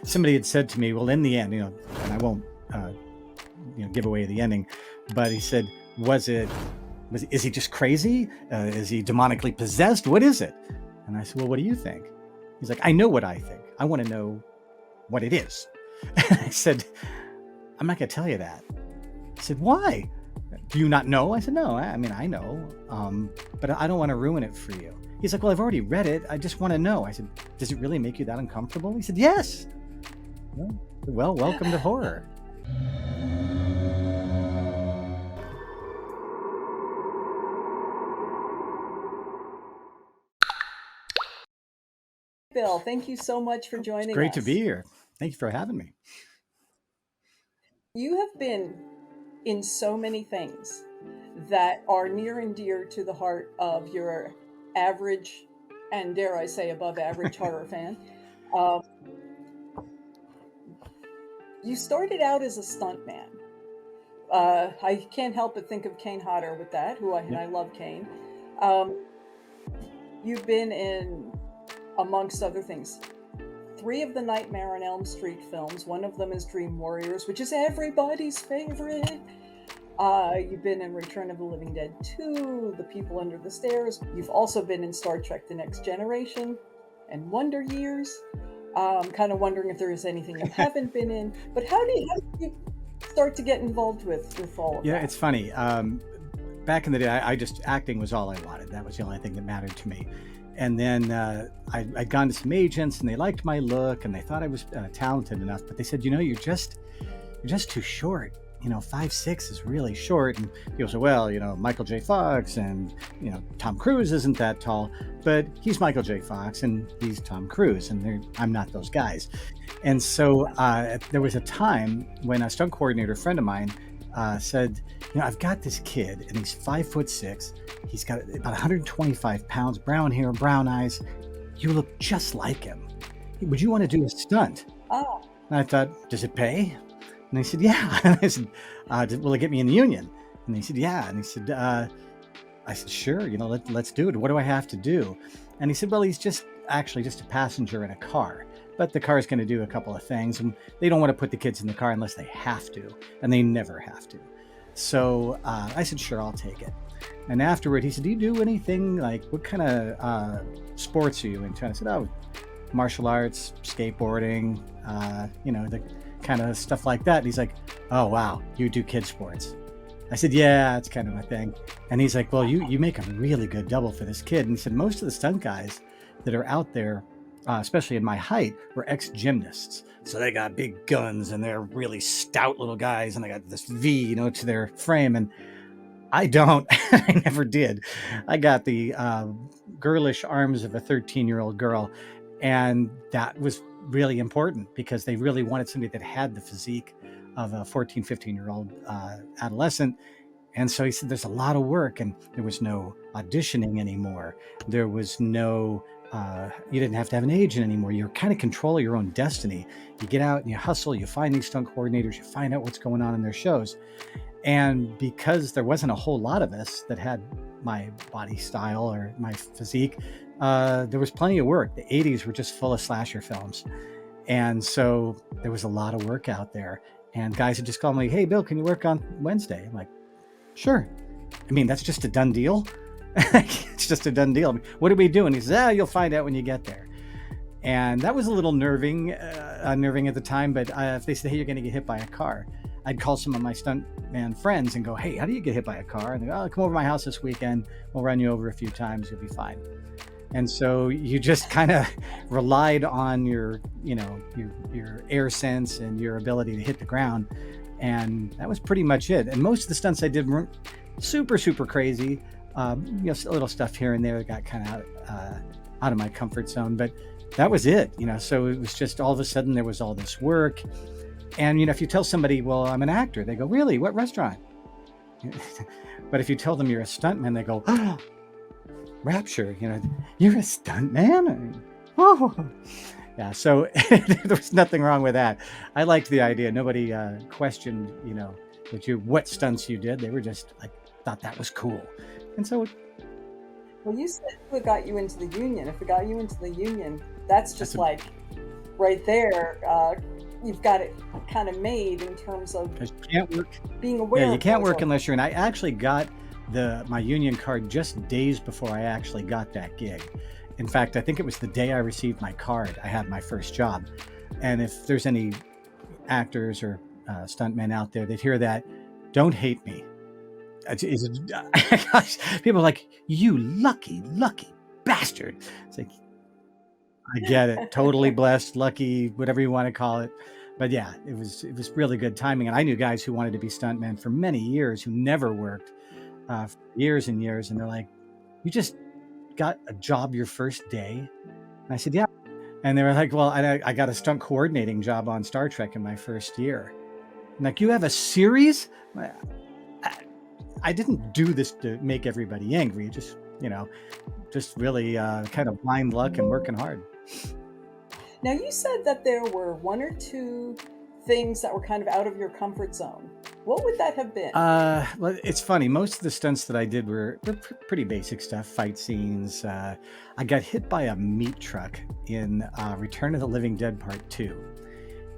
Somebody had said to me, well, in the end, and I won't, give away the ending, but he said, is he just crazy? Is he demonically possessed? What is it? And I said, well, what do you think? He's like, I know what I think. I want to know what it is. And I said, I'm not going to tell you that. I said, why? Do you not know? I said, no, I know, but I don't want to ruin it for you. He's like, well, I've already read it. I just want to know. I said, does it really make you that uncomfortable? He said, yes. Well, welcome to horror. Bill, thank you so much for joining us. It's great to be here. Thank you for having me. You have been in so many things that are near and dear to the heart of your average, and dare I say above average horror fan. You started out as a stuntman. I can't help but think of Kane Hodder with that, and I love Kane. You've been in, amongst other things, 3 of the Nightmare on Elm Street films. One of them is Dream Warriors, which is everybody's favorite. You've been in Return of the Living Dead 2, The People Under the Stairs. You've also been in Star Trek The Next Generation and Wonder Years. I'm kind of wondering if there is anything you haven't been in. But how did you start to get involved with all of that? Yeah, it's funny. Back in the day, acting was all I wanted. That was the only thing that mattered to me. And then I'd gone to some agents, and they liked my look, and they thought I was talented enough. But they said, you're just too short. 5'6" is really short. And people say, well, Michael J. Fox and, Tom Cruise isn't that tall, but he's Michael J. Fox and he's Tom Cruise, and I'm not those guys. And so there was a time when a stunt coordinator friend of mine said, I've got this kid, and he's 5'6". He's got about 125 pounds, brown hair, brown eyes. You look just like him. Would you want to do a stunt? Oh. And I thought, does it pay? And he said, yeah. And I said, will it get me in the union? And he said, yeah. And he said, I said, sure, let's do it. What do I have to do? And he said, well, he's just a passenger in a car, but the car is going to do a couple of things, and they don't want to put the kids in the car unless they have to, and they never have to. So I said, sure, I'll take it. And afterward, he said, do you do anything, like, what kind of sports are you into? And I said, oh, martial arts, skateboarding, the kind of stuff like that. And he's like, oh, wow, you do kid sports. I said, yeah, it's kind of my thing. And he's like, well, you make a really good double for this kid. And he said, most of the stunt guys that are out there, especially in my height, were ex-gymnasts. So they got big guns, and they're really stout little guys, and they got this V, to their frame. And I don't. I never did. I got the girlish arms of a 13-year-old girl. And that was really important because they really wanted somebody that had the physique of a 14, 15-year-old adolescent. And so he said, there's a lot of work, and there was no auditioning anymore. There was no, you didn't have to have an agent anymore. You're kind of control of your own destiny. You get out and you hustle, you find these stunt coordinators, you find out what's going on in their shows. And because there wasn't a whole lot of us that had my body style or my physique, there was plenty of work. The 80s were just full of slasher films. And so there was a lot of work out there. And guys would just call me, hey, Bill, can you work on Wednesday? I'm like, sure. That's just a done deal. It's just a done deal. What are we doing? He says, you'll find out when you get there. And that was a little unnerving at the time. But if they said, hey, you're going to get hit by a car, I'd call some of my stuntman friends and go, hey, how do you get hit by a car? And they go, come over to my house this weekend. We'll run you over a few times. You'll be fine. And so you just kind of relied on your air sense and your ability to hit the ground. And that was pretty much it. And most of the stunts I did weren't super, super crazy. A little stuff here and there that got kind of out of my comfort zone. But that was it. So it was just all of a sudden there was all this work. And, if you tell somebody, well, I'm an actor, they go, really? What restaurant? But if you tell them you're a stuntman, they go, oh, Rapture, you're a stuntman? Oh, yeah. So there was nothing wrong with that. I liked the idea. Nobody questioned, what stunts you did. They were just like, thought that was cool. And so. Well, you said it got you into the union. If it got you into the union, that's just like right there, you've got it kind of made in terms of 'Cause you can't work. being aware Yeah, you of can't those work other unless you're in. I actually got my union card just days before I actually got that gig. In fact, I think it was the day I received my card, I had my first job. And if there's any actors or stuntmen out there that hear that, don't hate me. Gosh, people are like, you lucky, lucky bastard. It's like, I get it. Totally blessed, lucky, whatever you want to call it. But yeah, it was really good timing. And I knew guys who wanted to be stuntmen for many years who never worked for years and years. And they're like, you just got a job your first day? And I said, yeah. And they were like, well, I got a stunt coordinating job on Star Trek in my first year. I'm like, you have a series? I didn't do this to make everybody angry. Just, just really kind of blind luck and working hard. Now, you said that there were one or two things that were kind of out of your comfort zone. What would that have been? Well, it's funny. Most of the stunts that I did were pretty basic stuff, fight scenes. I got hit by a meat truck in Return of the Living Dead Part 2.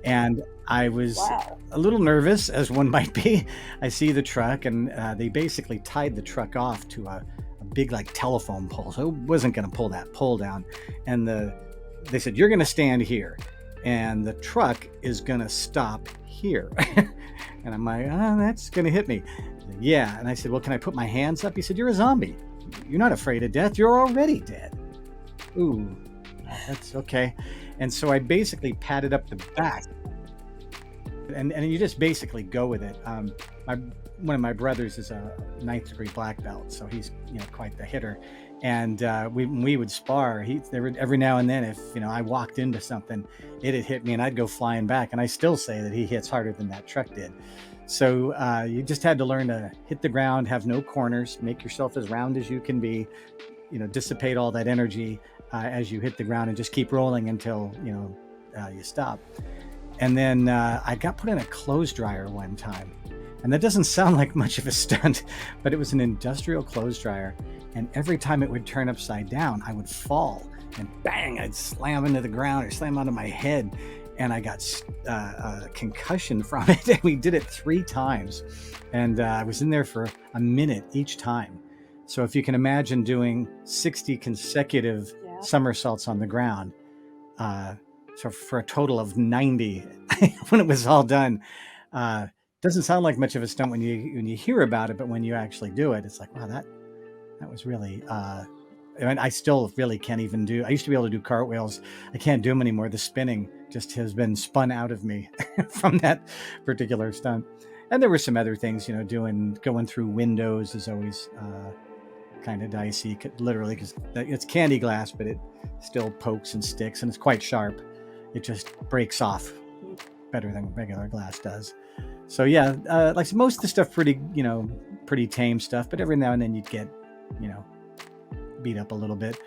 And I was Wow. a little nervous, as one might be. I see the truck, and they basically tied the truck off to a big telephone pole. So it wasn't going to pull that pole down. And they said, you're going to stand here, and the truck is going to stop here. And I'm like, oh, that's going to hit me. Said, yeah. And I said, well, can I put my hands up? He said, you're a zombie. You're not afraid of death. You're already dead. Ooh, that's okay. And so I basically patted up the back. And you just basically go with it. One of my brothers is a 9th degree black belt, so he's quite the hitter. And we would spar. Every now and then, if I walked into something, it'd hit me, and I'd go flying back. And I still say that he hits harder than that truck did. So you just had to learn to hit the ground, have no corners, make yourself as round as you can be. Dissipate all that energy as you hit the ground, and just keep rolling until you stop. And then I got put in a clothes dryer one time. And that doesn't sound like much of a stunt, but it was an industrial clothes dryer. And every time it would turn upside down, I would fall, and bang, I'd slam into the ground or slam onto my head. And I got a concussion from it. And we did it 3 times. And I was in there for a minute each time. So if you can imagine doing 60 consecutive somersaults on the ground, so for a total of 90 when it was all done, doesn't sound like much of a stunt when you hear about it, but when you actually do it, it's like, wow, that was really. I still really can't even do. I used to be able to do cartwheels. I can't do them anymore. The spinning just has been spun out of me from that particular stunt. And there were some other things, going through windows is always kind of dicey, literally, because it's candy glass, but it still pokes and sticks, and it's quite sharp. It just breaks off better than regular glass does. So yeah, like most of the stuff, pretty tame stuff, but every now and then you'd get, beat up a little bit.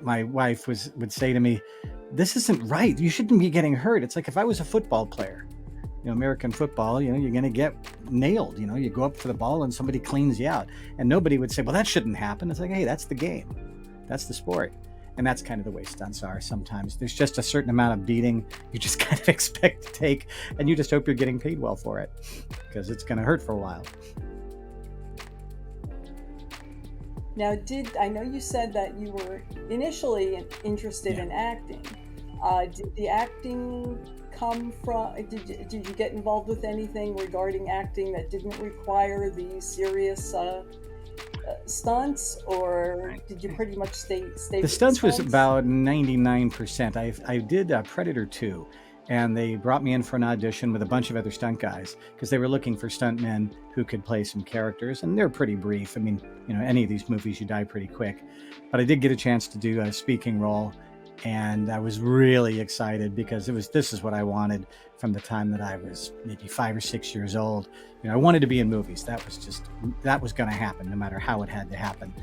My wife would say to me, this isn't right. You shouldn't be getting hurt. It's like if I was a football player, American football, you're going to get nailed. You go up for the ball and somebody cleans you out, and nobody would say, well, that shouldn't happen. It's like, hey, that's the game. That's the sport. And that's kind of the way stunts are sometimes. There's just a certain amount of beating you just kind of expect to take, and you just hope you're getting paid well for it, because it's going to hurt for a while. Now, I know you said that you were initially interested in acting. Did the acting come from? Did you get involved with anything regarding acting that didn't require the serious stunts, or did you pretty much stay The stunts was about 99%. I did Predator 2, and they brought me in for an audition with a bunch of other stunt guys, because they were looking for stuntmen who could play some characters, and they're pretty brief. I mean, any of these movies, you die pretty quick. But I did get a chance to do a speaking role, and I was really excited, because this is what I wanted from the time that I was maybe 5 or 6 years old. I wanted to be in movies. That was going to happen, no matter how it had to happen.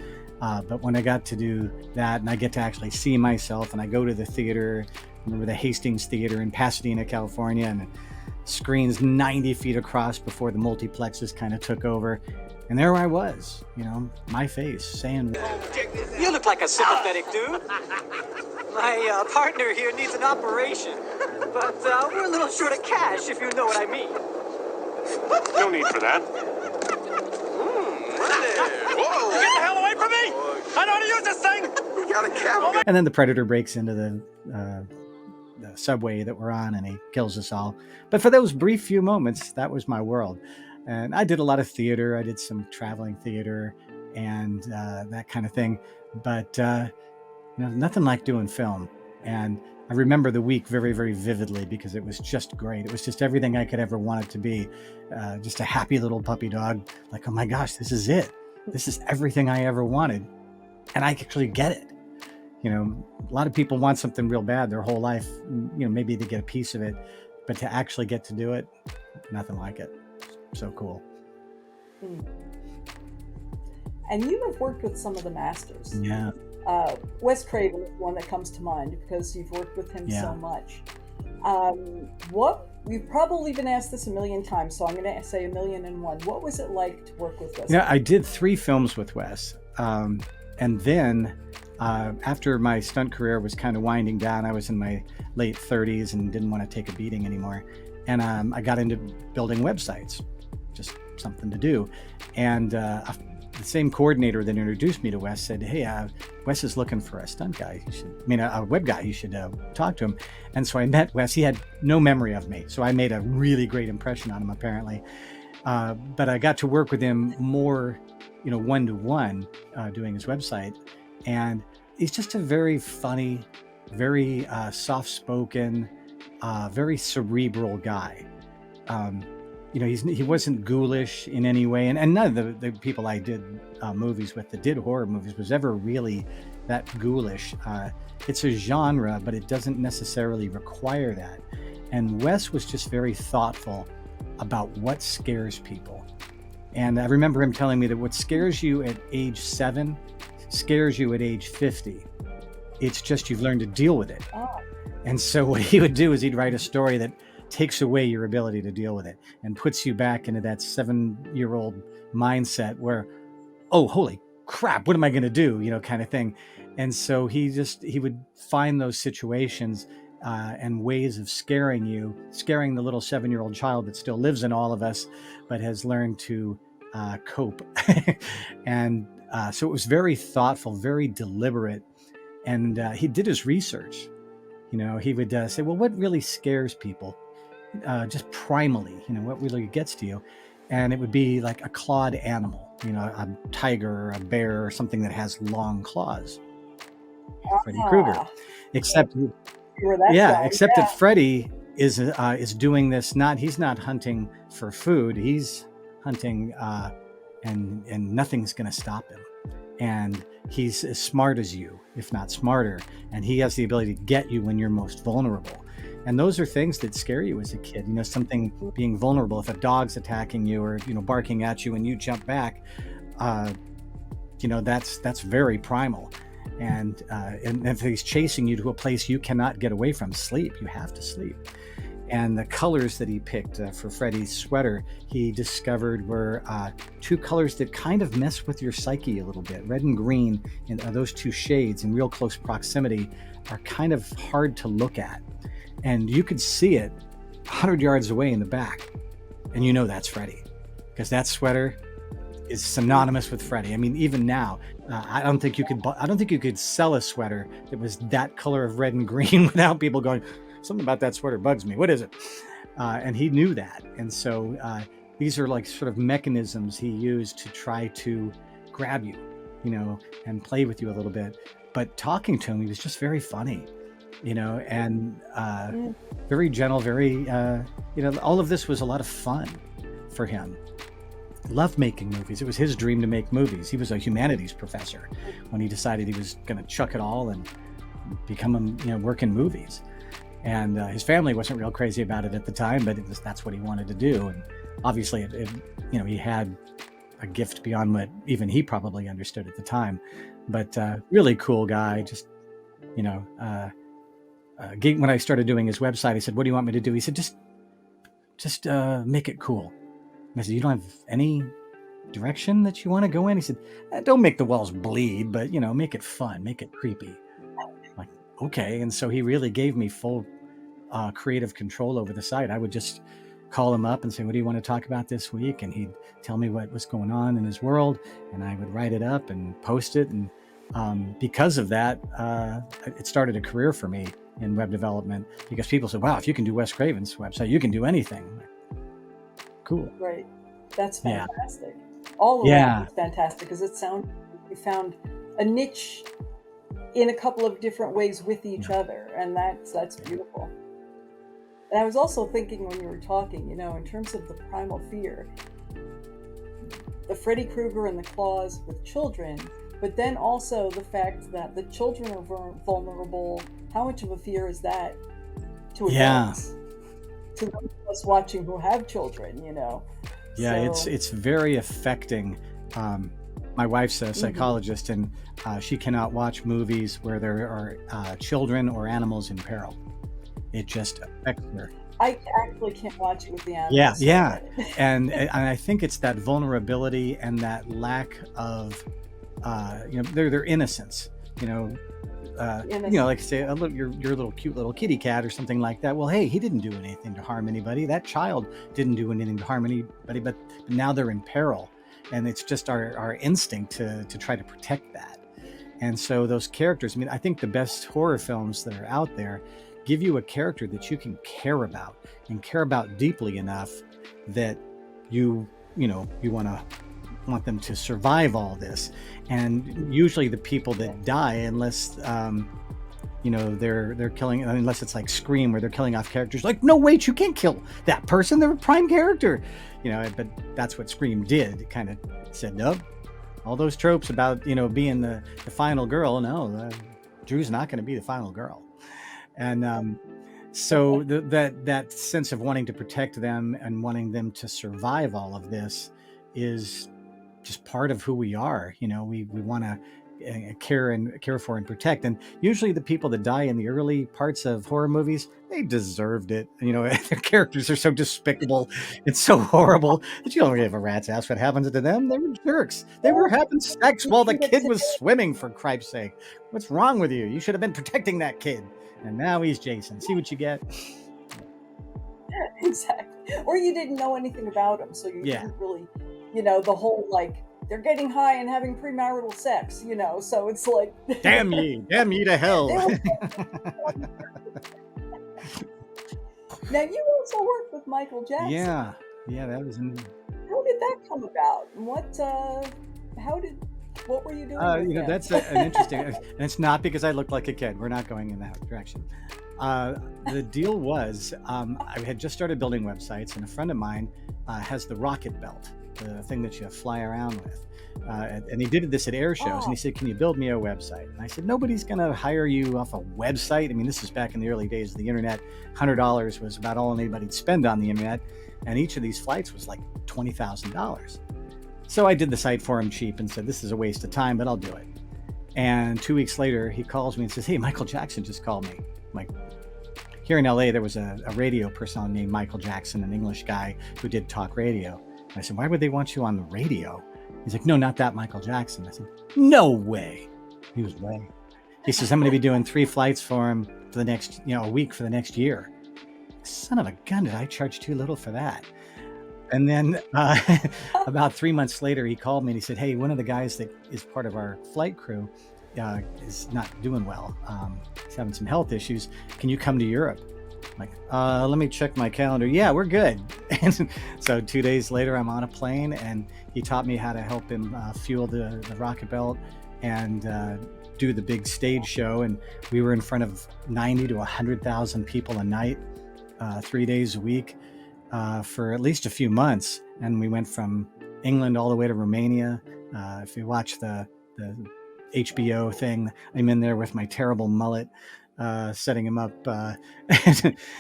But when I got to do that, and I get to actually see myself, and I go to the theater, remember the Hastings Theater in Pasadena, California, and screens 90 feet across before the multiplexes kind of took over. And there I was, my face saying, You look like a sympathetic dude. My partner here needs an operation, but we're a little short of cash, if you know what I mean. No need for that. Whoa! Get the hell away from me! I know how to use this thing! We got a camera. And then the Predator breaks into the subway that we're on, and he kills us all. But for those brief few moments, that was my world. And I did a lot of theater. I did some traveling theater and that kind of thing. But nothing like doing film. And I remember the week very, very vividly because it was just great. It was just everything I could ever want it to be. Just a happy little puppy dog. Like, oh my gosh, this is it. This is everything I ever wanted. And I actually get it. A lot of people want something real bad their whole life, maybe to get a piece of it, but to actually get to do it, nothing like it. So cool. And you have worked with some of the masters. Yeah. Wes Craven is one that comes to mind because you've worked with him so much. You've probably been asked this a million times, so I'm going to say 1,000,001. What was it like to work with Wes? I did 3 films with Wes. And then after my stunt career was kind of winding down, I was in my late 30s and didn't want to take a beating anymore. And I got into building websites, just something to do. And the same coordinator that introduced me to Wes said, hey, Wes is looking for a stunt guy. A web guy. You should talk to him. And so I met Wes. He had no memory of me. So I made a really great impression on him, apparently. But I got to work with him more, one-to-one doing his website. And he's just a very funny, very soft-spoken, very cerebral guy. He wasn't ghoulish in any way. And none of the people I did movies with that did horror movies was ever really that ghoulish. It's a genre, but it doesn't necessarily require that. And Wes was just very thoughtful about what scares people. And I remember him telling me that what scares you at age 7 scares you at age 50. It's just you've learned to deal with it. And so what he would do is he'd write a story that takes away your ability to deal with it and puts you back into that 7-year-old mindset where, oh, holy crap, what am I going to do? Kind of thing. And so he would find those situations and ways of scaring the little 7-year-old child that still lives in all of us, but has learned to cope. And so it was very thoughtful, very deliberate. And he did his research. He would say, well, what really scares people? Just primally, what really gets to you? And it would be like a clawed animal, a tiger or a bear or something that has long claws. Freddy Krueger. Except that Freddy is doing this he's not hunting for food, he's hunting and nothing's going to stop him. And he's as smart as you, if not smarter, and he has the ability to get you when you're most vulnerable. And those are things that scare you as a kid, something being vulnerable. If a dog's attacking you or, barking at you and you jump back, that's very primal. And if he's chasing you to a place you cannot get away from, sleep, you have to sleep. And the colors that he picked for Freddy's sweater, he discovered were 2 colors that kind of mess with your psyche a little bit. Red and green, and those 2 shades in real close proximity are kind of hard to look at. And you could see it 100 yards away in the back. And that's Freddy. Because that sweater is synonymous with Freddy. I mean, even now, I don't think you could sell a sweater that was that color of red and green without people going, something about that sweater bugs me. What is it? And he knew that. And so these are like sort of mechanisms he used to try to grab you, and play with you a little bit. But talking to him, he was just very funny. And very gentle, very, all of this was a lot of fun for him. Loved making movies. It was his dream to make movies. He was a humanities professor when he decided he was going to chuck it all and become, work in movies. And his family wasn't real crazy about it at the time, but that's what he wanted to do. And obviously, he had a gift beyond what even he probably understood at the time. But really cool guy, just, when I started doing his website, I said, what do you want me to do? He said, just make it cool. And I said, you don't have any direction that you want to go in? He said, don't make the walls bleed, but, make it fun, make it creepy. I'm like, okay. And so he really gave me full creative control over the site. I would just call him up and say, what do you want to talk about this week? And he'd tell me what was going on in his world, and I would write it up and post it. And because of that, it started a career for me in web development, because people said, wow, if you can do Wes Craven's website, you can do anything. Cool. Right. That's Yeah. fantastic. All of that is fantastic, because it sounds you found a niche in a couple of different ways with each other, and that's beautiful. And I was also thinking when you were talking, you know, in terms of the primal fear, the Freddy Krueger and the claws with children, but then also the fact that the children are vulnerable. How much of a fear is that to adults? To those of us watching who have children, you know? Yeah, So, it's very affecting. My wife's a psychologist, and she cannot watch movies where there are children or animals in peril. It just affects her. I actually can't watch it with the animals. Yeah. And I think it's that vulnerability and that lack of, their innocence. Like I say, your little cute little kitty cat or something like that. Well, hey, he didn't do anything to harm anybody. That child didn't do anything to harm anybody, but now they're in peril, and it's just our instinct to try to protect that. And so those characters. I mean, I think the best horror films that are out there give you a character that you can care about, and care about deeply enough that you want them to survive all this. And usually the people that die, unless they're killing, unless it's like Scream where they're killing off characters, like, no, wait, you can't kill that person, they're a prime character, but that's what Scream did. It kind of said, nope, all those tropes about being the final girl, no, Drew's not going to be the final girl. And so that sense of wanting to protect them and wanting them to survive all of this is just part of who we are. We want to care for and protect. And usually the people that die in the early parts of horror movies, they deserved it. Their characters are so despicable. It's so horrible that you don't give a rat's ass what happens to them. They were jerks. They were having sex while the kid was swimming, for Christ's sake. What's wrong with you? You should have been protecting that kid. And now he's Jason. See what you get? Exactly. Or you didn't know anything about him, so you didn't really, the whole, like, they're getting high and having premarital sex, so it's like... Damn ye to hell. Now, you also worked with Michael Jackson. Yeah, that was... How did that come about? What were you doing with him? That's an interesting... And it's not because I looked like a kid. We're not going in that direction. The deal was, I had just started building websites, and a friend of mine has the rocket belt, the thing that you fly around with. And he did this at air shows, and he said, can you build me a website? And I said, nobody's going to hire you off a website. I mean, this is back in the early days of the internet. $100 was about all anybody'd spend on the internet. And each of these flights was like $20,000. So I did the site for him cheap and said, this is a waste of time, but I'll do it. And 2 weeks later, he calls me and says, hey, Michael Jackson just called me. I'm like, here in LA, there was a radio person named Michael Jackson, an English guy who did talk radio. And I said, why would they want you on the radio? He's like, no, not that Michael Jackson. I said, no way. He was way. He says, I'm going to be doing 3 flights for him for the next, a week for the next year. Son of a gun, did I charge too little for that? And then about 3 months later, he called me and he said, hey, one of the guys that is part of our flight crew is not doing well. He's having some health issues. Can you come to Europe? I'm like, let me check my calendar. Yeah, we're good. And so 2 days later, I'm on a plane, and he taught me how to help him fuel the rocket belt and do the big stage show. And we were in front of 90 to 100,000 people a night, 3 days a week, for at least a few months. And we went from England all the way to Romania. If you watch the HBO thing, I'm in there with my terrible mullet, setting him up. There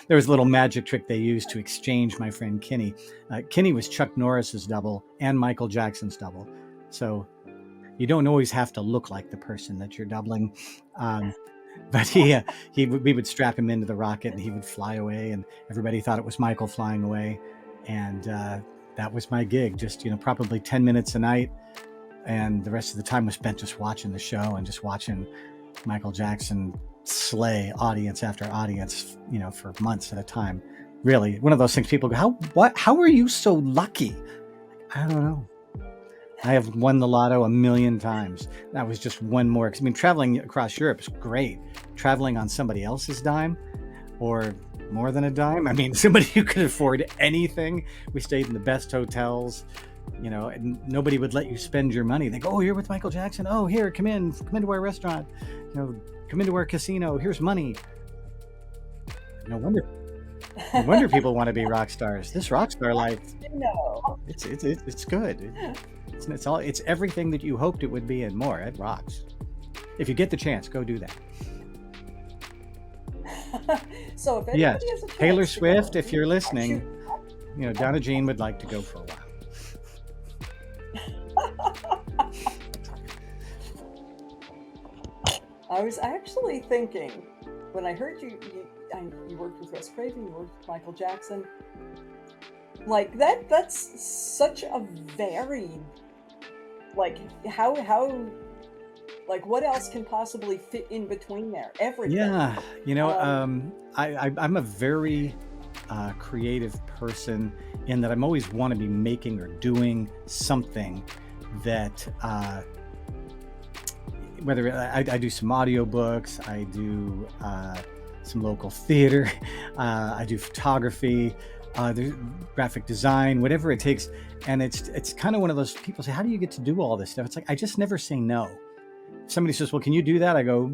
was a little magic trick they used to exchange my friend Kenny. Kenny was Chuck Norris's double and Michael Jackson's double. So you don't always have to look like the person that you're doubling. But we would strap him into the rocket and he would fly away, and everybody thought it was Michael flying away. And that was my gig, just, probably 10 minutes a night. And the rest of the time was spent just watching the show and just watching Michael Jackson slay audience after audience, for months at a time. Really, one of those things people go, how are you so lucky? I don't know. I have won the lotto 1,000,000 times. That was just one more. I mean, traveling across Europe is great. Traveling on somebody else's dime, or more than a dime. I mean, somebody who could afford anything. We stayed in the best hotels, and nobody would let you spend your money. They go, "Oh, you're with Michael Jackson. Oh, here, come into our restaurant. Come into our casino. Here's money." No wonder people want to be rock stars. This rock star life, it's good. It's everything that you hoped it would be and more. It rocks. If you get the chance, go do that. So if anybody has a chance Taylor to Swift, go, if you're listening, DonnaJean would like to go for a while. I was actually thinking, when I heard you worked with Wes Craven, you worked with Michael Jackson, like that's such a varied, like how like what else can possibly fit in between there? Everything. Yeah, I'm a very creative person in that I'm always want to be making or doing something that whether I do some audiobooks, I do some local theater, I do photography, graphic design, whatever it takes. And it's kind of one of those people say, how do you get to do all this stuff? It's like, I just never say no. If somebody says, well, can you do that? I go,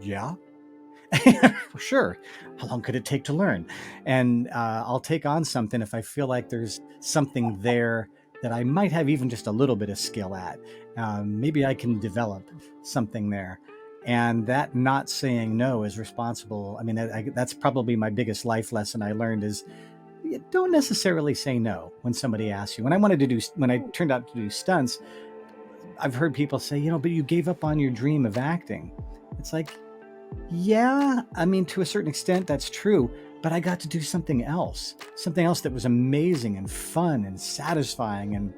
yeah. Sure. How long could it take to learn? And I'll take on something if I feel like there's something there that I might have even just a little bit of skill at. Maybe I can develop something there. And that not saying no is responsible. I mean, that's probably my biggest life lesson I learned is you don't necessarily say no when somebody asks you. When I turned out to do stunts, I've heard people say, but you gave up on your dream of acting. It's like, yeah, I mean, to a certain extent, that's true. But I got to do something else that was amazing and fun and satisfying. And,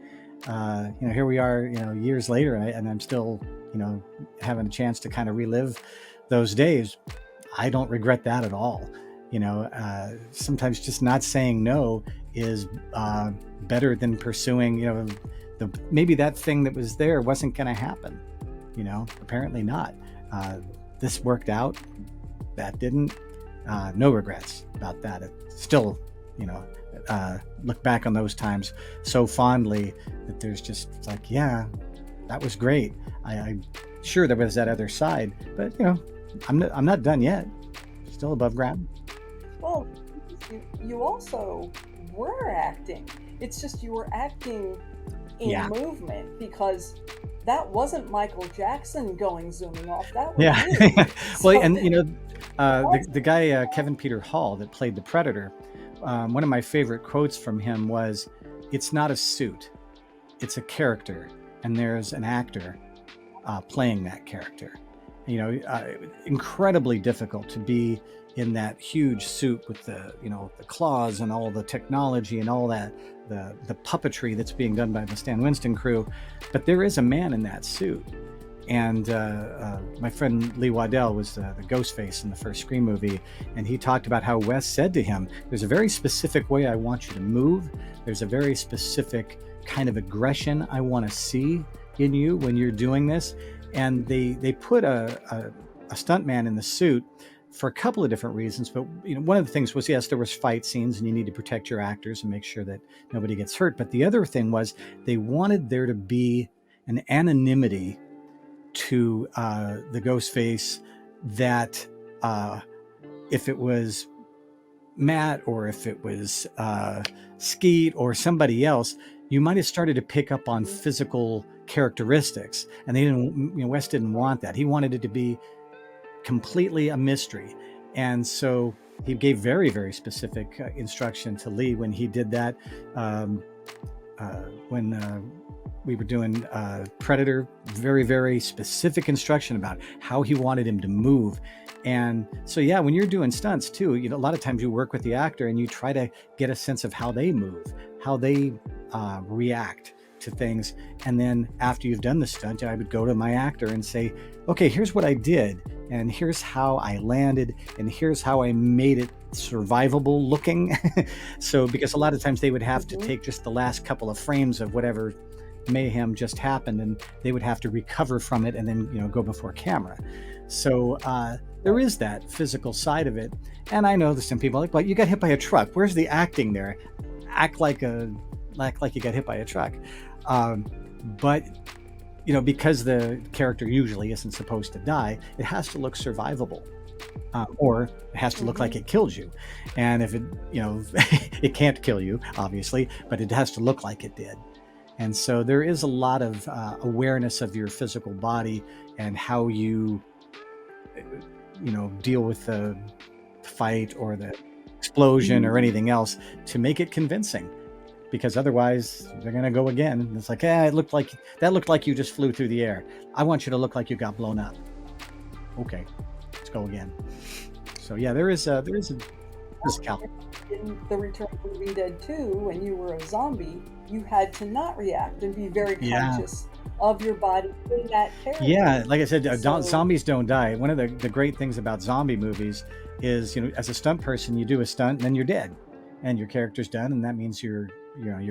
here we are, years later, and I'm still, having a chance to kind of relive those days. I don't regret that at all. Sometimes just not saying no is better than pursuing, maybe that thing that was there wasn't going to happen. Apparently not. This worked out. That didn't. No regrets about that. It's still, look back on those times so fondly that there's just like, yeah, that was great. I'm sure there was that other side, but I'm not done yet. Still above ground. Well, you also were acting. It's just you were acting in movement, because that wasn't Michael Jackson zooming off. That was you. Well, and the guy Kevin Peter Hall that played the Predator, one of my favorite quotes from him was, "It's not a suit, it's a character, and there's an actor playing that character." Incredibly difficult to be in that huge suit with the claws and all the technology and all that, the puppetry that's being done by the Stan Winston crew, but there is a man in that suit. And my friend Lee Waddell was the Ghostface in the first Scream movie, and he talked about how Wes said to him, "There's a very specific way I want you to move. There's a very specific kind of aggression I want to see in you when you're doing this." And they put a stuntman in the suit for a couple of different reasons, but one of the things was, yes, there was fight scenes and you need to protect your actors and make sure that nobody gets hurt. But the other thing was they wanted there to be an anonymity to the Ghostface that if it was Matt or if it was Skeet or somebody else, you might have started to pick up on physical characteristics, and they didn't. Wes didn't want that. He wanted it to be completely a mystery, and so he gave very, very specific instruction to Lee when he did that. When we were doing Predator, very, very specific instruction about how he wanted him to move. And so, yeah, when you're doing stunts too, a lot of times you work with the actor and you try to get a sense of how they move, how they react to things. And then after you've done the stunt, I would go to my actor and say, okay, here's what I did, and here's how I landed, and here's how I made it survivable looking. So, because a lot of times they would have to take just the last couple of frames of whatever mayhem just happened, and they would have to recover from it and then, you know, go before camera. So there is that physical side of it. And I know there's some people like, well, you got hit by a truck. Where's the acting there? Act like you got hit by a truck. But, you know, because the character usually isn't supposed to die, it has to look survivable. Or it has to look like it killed you. And if it, you know, it can't kill you, obviously, but it has to look like it did. And so there is a lot of awareness of your physical body and how you know, deal with the fight or the explosion or anything else to make it convincing. Because otherwise they're going to go again. It's like, it looked like you just flew through the air. I want you to look like you got blown up. Okay, let's go again. So yeah, there is a physical. In the Return of the Living Dead 2, when you were a zombie, you had to not react and be very conscious of your body in that character. Yeah, like I said, zombies don't die. One of the great things about zombie movies is, you know, as a stunt person, you do a stunt and then you're dead, and your character's done, and that means your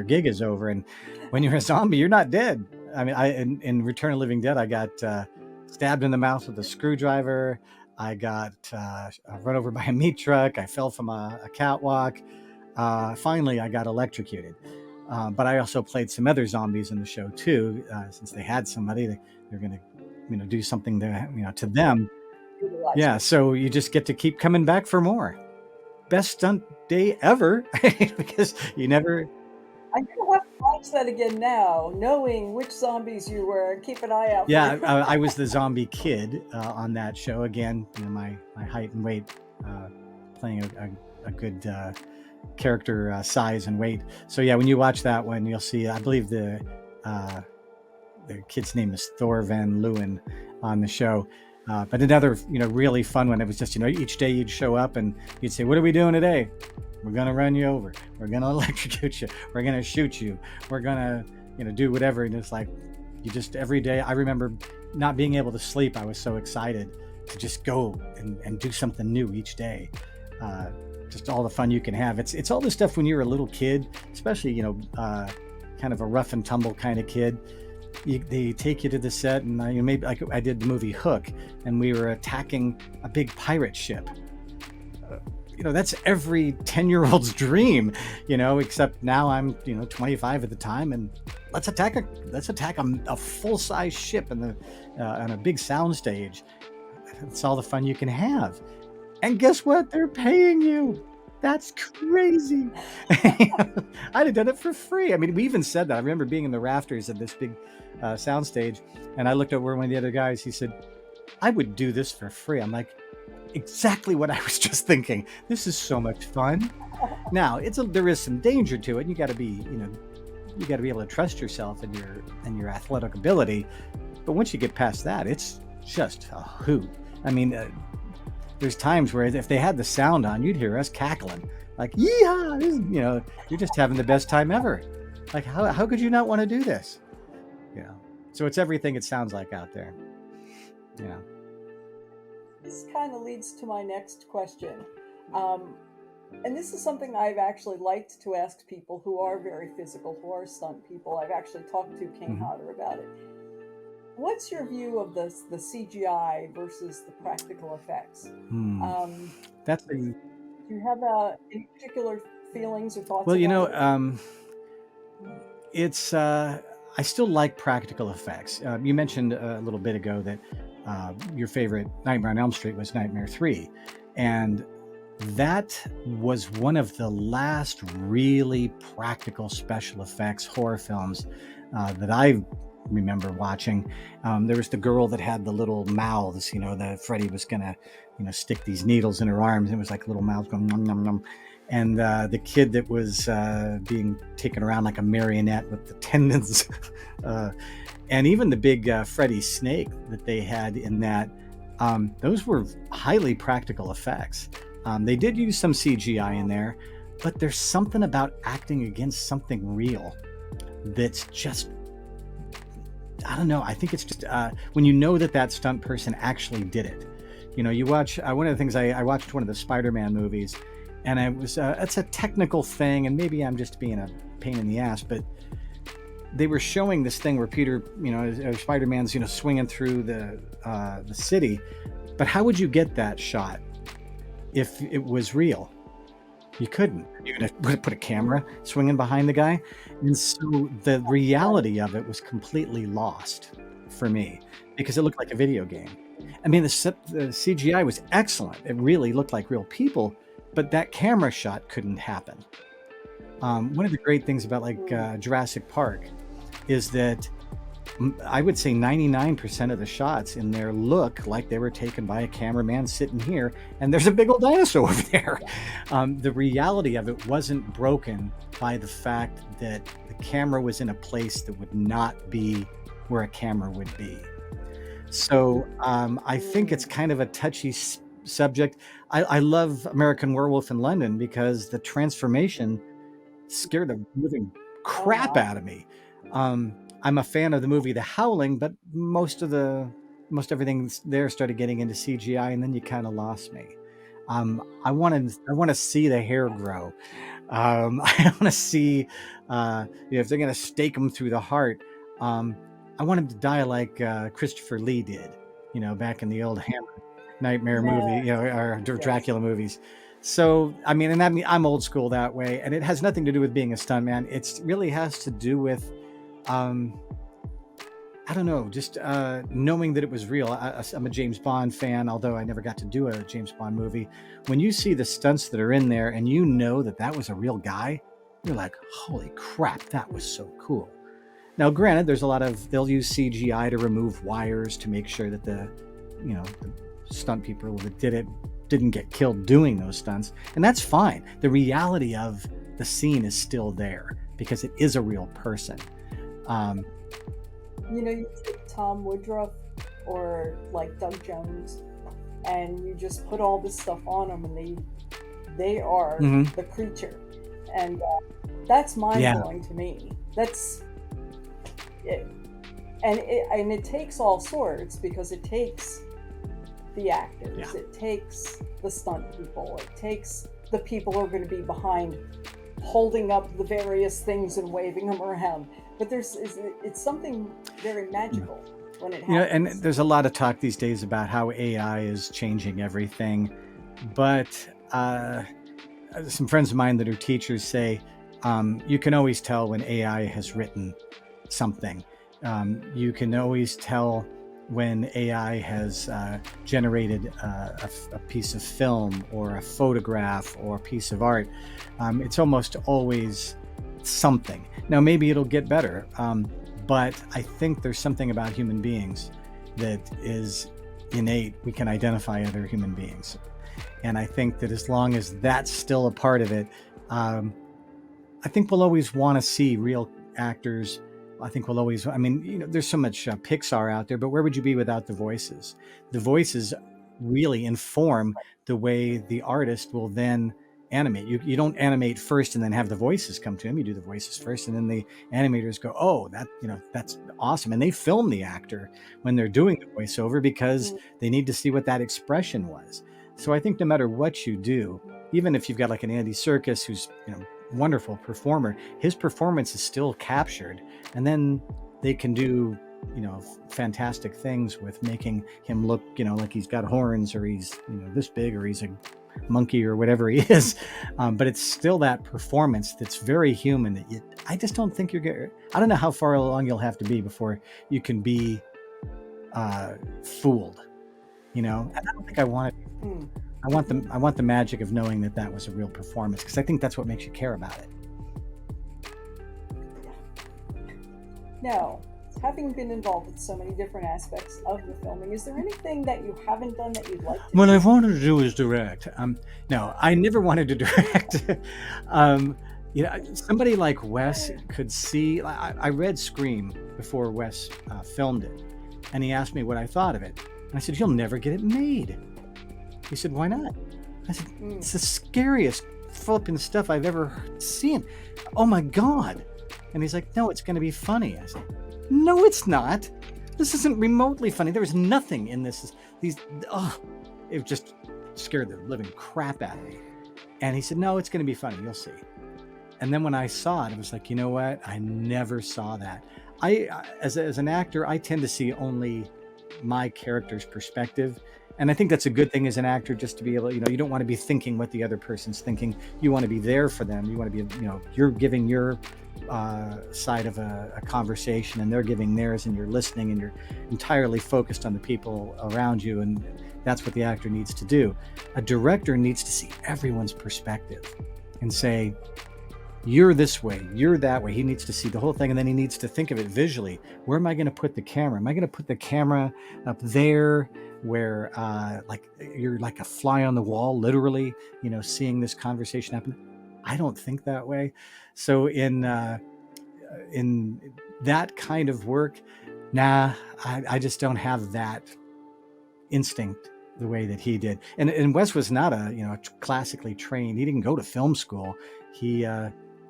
gig is over. And when you're a zombie, you're not dead. I mean, in Return of the Living Dead, I got stabbed in the mouth with a screwdriver. I got run over by a meat truck. I fell from a catwalk. Finally, I got electrocuted. But I also played some other zombies in the show too. Since they had somebody, they're going to, you know, do something to them. Yeah. So you just get to keep coming back for more. Best stunt day ever, because you never. I'm gonna have to watch that again now, knowing which zombies you were, and keep an eye out. Yeah, I was the zombie kid on that show. Again, you know, my height and weight, playing a good character size and weight. So yeah, when you watch that one, you'll see. I believe the kid's name is Thor Van Leeuwen on the show. But another, you know, really fun one. It was just, you know, each day you'd show up and you'd say, "What are we doing today?" We're going to run you over. We're going to electrocute you. We're going to shoot you. We're going to, you know, do whatever. And it's like, you just, every day, I remember not being able to sleep. I was so excited to just go and do something new each day. Just all the fun you can have. It's all the stuff when you're a little kid, especially, you know, kind of a rough and tumble kind of kid. They take you to the set, and maybe like I did the movie Hook, and we were attacking a big pirate ship. You know, that's every 10-year-old's dream, you know, except now I'm, you know, 25 at the time, and let's attack a full-size ship on a big soundstage. It's all the fun you can have. And guess what? They're paying you. That's crazy. I'd have done it for free. I mean, we even said that. I remember being in the rafters of this big soundstage, and I looked over one of the other guys. He said, "I would do this for free." I'm like, exactly what I was just thinking. This is so much fun. Now, there is some danger to it. You got to be, you know, you got to be able to trust yourself and your athletic ability. But once you get past that, it's just a hoot. I mean, there's times where if they had the sound on, you'd hear us cackling, like, "Yeehaw!" You know, you're just having the best time ever. Like, how could you not want to do this? You know, so it's everything it sounds like out there. Yeah. This kind of leads to my next question. And this is something I've actually liked to ask people who are very physical, who are stunt people. I've actually talked to King Hodder about it. What's your view of the CGI versus the practical effects? Do you have any particular feelings or thoughts? Well, you know, it's I still like practical effects. You mentioned a little bit ago that your favorite Nightmare on Elm Street was Nightmare 3, and that was one of the last really practical special effects horror films that I remember watching. There was the girl that had the little mouths, you know, that Freddy was gonna, you know, stick these needles in her arms. It was like little mouths going nom nom nom. And the kid that was being taken around like a marionette with the tendons, and even the big Freddy snake that they had in that, those were highly practical effects. They did use some CGI in there, but there's something about acting against something real that's just I don't know. I think it's just when you know that that stunt person actually did it. You know, you watch one of the things I watched one of the Spider-Man movies, and I was it's a technical thing, and maybe I'm just being a pain in the ass, but they were showing this thing where Peter, you know, Spider-Man's, you know, swinging through the city. But how would you get that shot if it was real? You couldn't. You're gonna put a camera swinging behind the guy, and so the reality of it was completely lost for me because it looked like a video game. I mean, the CGI was excellent. It really looked like real people, but that camera shot couldn't happen. One of the great things about like Jurassic Park is that I would say 99% of the shots in there look like they were taken by a cameraman sitting here, and there's a big old dinosaur over there. The reality of it wasn't broken by the fact that the camera was in a place that would not be where a camera would be. So I think it's kind of a touchy subject. I love American Werewolf in London because the transformation scared the living crap out of me. I'm a fan of the movie The Howling, but most everything there started getting into CGI, and then you kind of lost me. I want to see the hair grow. I want to see, you know, if they're going to stake him through the heart. I want him to die like Christopher Lee did, you know, back in the old Hammer Nightmare movie, you know, or Dracula movies. So, I mean, and I'm old school that way, and it has nothing to do with being a stuntman. It really has to do with, I don't know, just knowing that it was real. I'm a James Bond fan, although I never got to do a James Bond movie. When you see the stunts that are in there and you know that that was a real guy, you're like, holy crap, that was so cool. Now, granted, there's a lot of, they'll use CGI to remove wires to make sure that the stunt people that did it didn't get killed doing those stunts. And that's fine. The reality of the scene is still there because it is a real person. You know, you take Tom Woodruff or like Doug Jones, and you just put all this stuff on them, and they are the creature, and that's mind-blowing to me. That's it, and it takes all sorts, because it takes the actors, it takes the stunt people, it takes the people who are going to be behind holding up the various things and waving them around. But it's something very magical when it happens. You know, and there's a lot of talk these days about how AI is changing everything. But some friends of mine that are teachers say you can always tell when AI has written something. You can always tell when AI has generated a piece of film or a photograph or a piece of art. It's almost always something. Now, maybe it'll get better, but I think there's something about human beings that is innate. We can identify other human beings. And I think that as long as that's still a part of it, I think we'll always want to see real actors. I think we'll always, I mean, you know, there's so much Pixar out there, but where would you be without the voices? The voices really inform the way the artist will then animate. You don't animate first and then have the voices come to him. You do the voices first, and then the animators go, oh, that, you know, that's awesome. And they film the actor when they're doing the voiceover because they need to see what that expression was. So I think no matter what you do, even if you've got like an Andy Serkis, who's, you know, wonderful performer, his performance is still captured, and then they can do, you know, fantastic things with making him look, you know, like he's got horns, or he's, you know, this big, or he's a monkey, or whatever he is, but it's still that performance that's very human that I just don't think you're getting. I don't know how far along you'll have to be before you can be fooled, you know. And I don't think I want it. I want the magic of knowing that that was a real performance, because I think that's what makes you care about it. Now, having been involved with so many different aspects of the filming, is there anything that you haven't done that you'd like to What do? I've wanted to do is direct. No, I never wanted to direct. You know, somebody like Wes could see. I read Scream before Wes filmed it, and he asked me what I thought of it. And I said, "You'll never get it made." He said, "Why not?" I said, "It's the scariest flipping stuff I've ever seen. Oh my God." And he's like, "No, it's going to be funny." I said, "No, it's not. this isn't remotely funny. There was nothing in this. It just scared the living crap out of me. And he said, no, it's going to be funny. You'll see. And then when I saw it, I was like, you know what? I never saw that. As an actor, I tend to see only my character's perspective. And I think that's a good thing as an actor, just to be able, you don't want to be thinking what the other person's thinking. You want to be there for them. You want to be, you're giving your side of a conversation and they're giving theirs, and you're listening and you're entirely focused on the people around you. And that's what the actor needs to do. A director needs to see everyone's perspective and say, you're this way, you're that way. He needs to see the whole thing, and then he needs to think of it visually. Where am I going to put the camera? Am I going to put the camera up there where like you're like a fly on the wall, literally, seeing this conversation happen? I don't think that way. So in that kind of work, I just don't have that instinct the way that he did. And Wes was not a classically trained. He didn't go to film school. He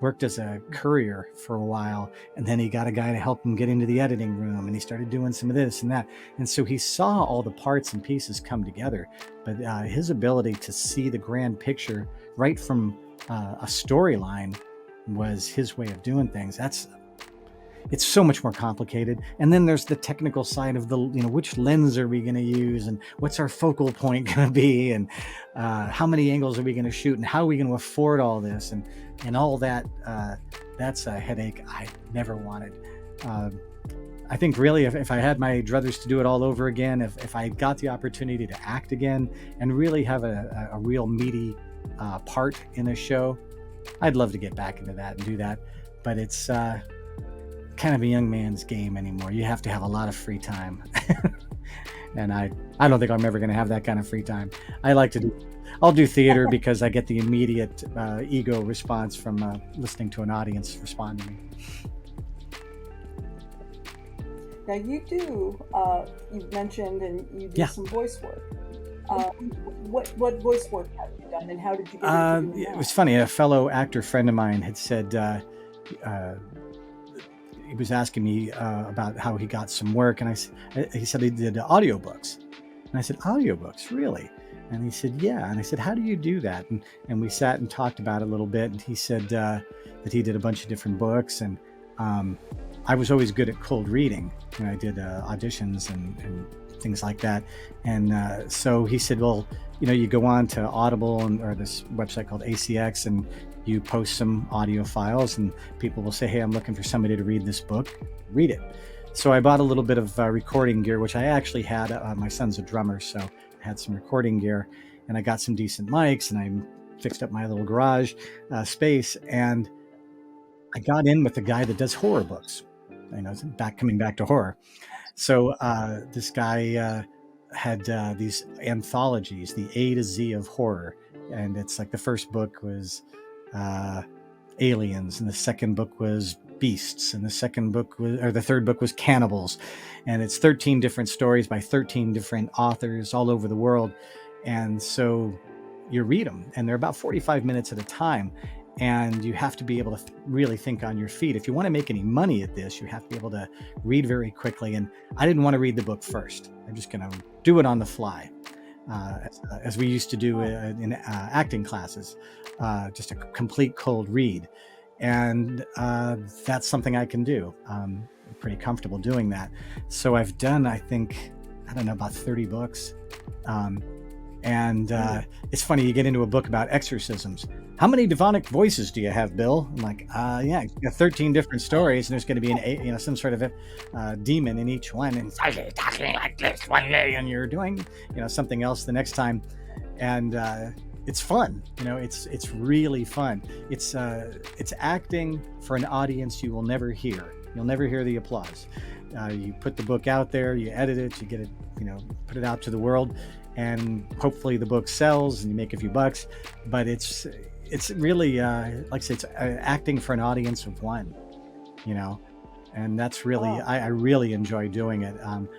worked as a courier for a while, and then he got a guy to help him get into the editing room, and he started doing some of this and that. And so he saw all the parts and pieces come together. But his ability to see the grand picture right from a storyline was his way of doing things. It's so much more complicated. And then there's the technical side of which lens are we going to use, and what's our focal point going to be, and how many angles are we going to shoot, and how are we going to afford all this, and all that. That's a headache I never wanted. I think really if I had my druthers to do it all over again, if I got the opportunity to act again and really have a real meaty part in a show, I'd love to get back into that and do that. But it's kind of a young man's game anymore. You have to have a lot of free time. And I don't think I'm ever going to have that kind of free time. I'll do theater because I get the immediate ego response from listening to an audience respond to me. Now you you've mentioned, and you do some voice work. What voice work have you done, and how did you get into doing that? It was funny. A fellow actor friend of mine had said, he was asking me about how he got some work, and he said he did audiobooks. And I said, audiobooks, really? And he said, yeah. And I said, how do you do that? And we sat and talked about it a little bit. And he said that he did a bunch of different books. And I was always good at cold reading when I did auditions and things like that. And so he said, well, you go on to Audible or this website called ACX, and you post some audio files, and people will say, hey, I'm looking for somebody to read this book. Read it. So I bought a little bit of recording gear, which I actually had. My son's a drummer, so I had some recording gear, and I got some decent mics, and I fixed up my little garage space, and I got in with the guy that does horror books. Coming back to horror. So this guy had these anthologies, the A to Z of horror, and it's like the first book was aliens, and the second book was beasts, and the third book was cannibals, and it's 13 different stories by 13 different authors all over the world. And so you read them, and they're about 45 minutes at a time, and you have to be able to really think on your feet. If you want to make any money at this, you have to be able to read very quickly. And I didn't want to read the book first. I'm just going to do it on the fly, as we used to do in acting classes, just a complete cold read. And that's something I can do. I'm pretty comfortable doing that. So I've done, I think, about 30 books. It's funny, you get into a book about exorcisms. How many demonic voices do you have, Bill? I'm like, yeah, you got 13 different stories, and there's going to be some sort of demon in each one, and it's talking like this one day, and you're doing something else the next time, and it's fun. It's really fun. It's acting for an audience you will never hear. You'll never hear the applause. You put the book out there, you edit it, you get it, put it out to the world, and hopefully the book sells and you make a few bucks. But it's really, like I say, it's acting for an audience of one, and that's really, I really enjoy doing it.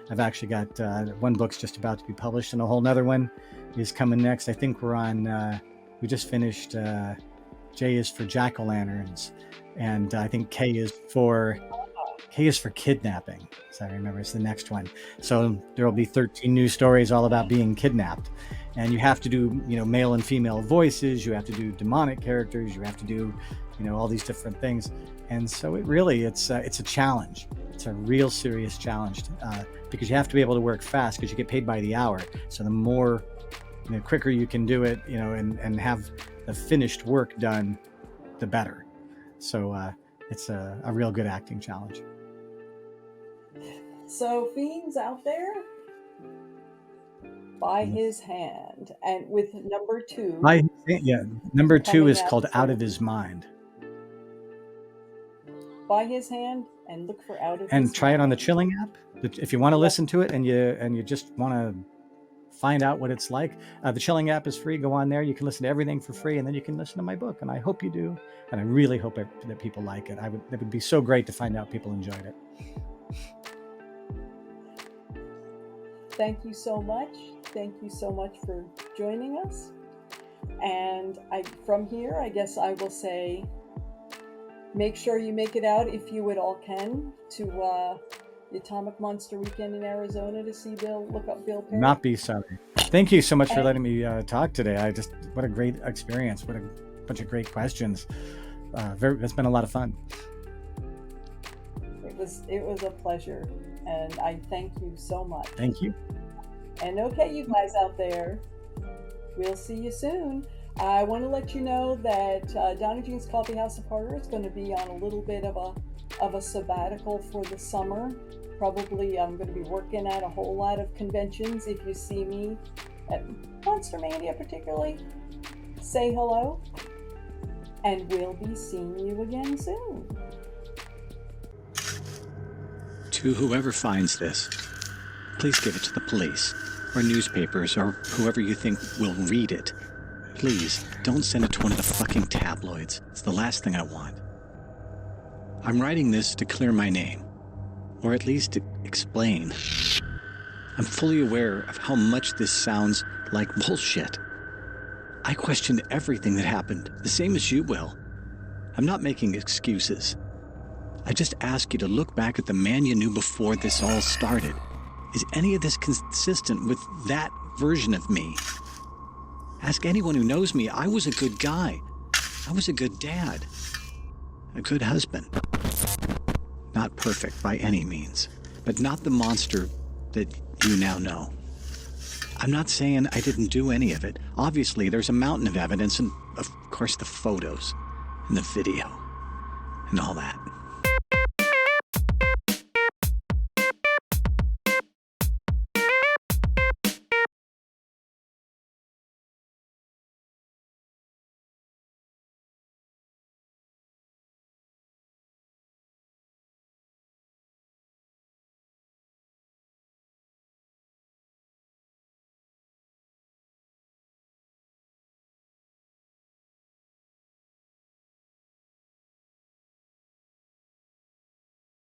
I've actually got one book's just about to be published, and a whole nother one is coming next. I think we're on, we just finished, J is for jack-o'-lanterns, and I think K is for K is for kidnapping, as I remember. It's the next one. So there will be 13 news stories all about being kidnapped. And you have to do, male and female voices. You have to do demonic characters. You have to do, all these different things. And so it's a challenge. It's a real serious challenge because you have to be able to work fast because you get paid by the hour. So the more, quicker you can do it, and have the finished work done, the better. So it's a real good acting challenge. So fiends out there, By His Hand, and with number 2. Number 2 is coming called out Out of His Mind. By His Hand, and look for Out of His And try it on the Mind. Chilling app. If you want to listen to it and you just want to find out what it's like, the Chilling app is free. Go on there. You can listen to everything for free, and then you can listen to my book. And I hope you do. And I really hope that people like it. It would be so great to find out people enjoyed it. Thank you so much. Thank you so much for joining us. And from here, I guess I will say, make sure you make it out, if you at all can, to the Atomic Monster Weekend in Arizona to see look up Bill Perry. Not be sorry. Thank you so much for letting me talk today. What a great experience. What a bunch of great questions. It's been a lot of fun. It was a pleasure, and I thank you so much. Thank you. And okay, you guys out there, we'll see you soon. I want to let you know that DonnaJean's Coffee House of Horror is going to be on a little bit of a sabbatical for the summer. Probably I'm going to be working at a whole lot of conventions. If you see me at Monster Mania particularly, say hello, and we'll be seeing you again soon. To whoever finds this, please give it to the police, or newspapers, or whoever you think will read it. Please, don't send it to one of the fucking tabloids. It's the last thing I want. I'm writing this to clear my name, or at least to explain. I'm fully aware of how much this sounds like bullshit. I questioned everything that happened, the same as you will. I'm not making excuses. I just ask you to look back at the man you knew before this all started. Is any of this consistent with that version of me? Ask anyone who knows me. I was a good guy. I was a good dad. A good husband. Not perfect by any means, but not the monster that you now know. I'm not saying I didn't do any of it. Obviously, there's a mountain of evidence and, of course, the photos and the video and all that.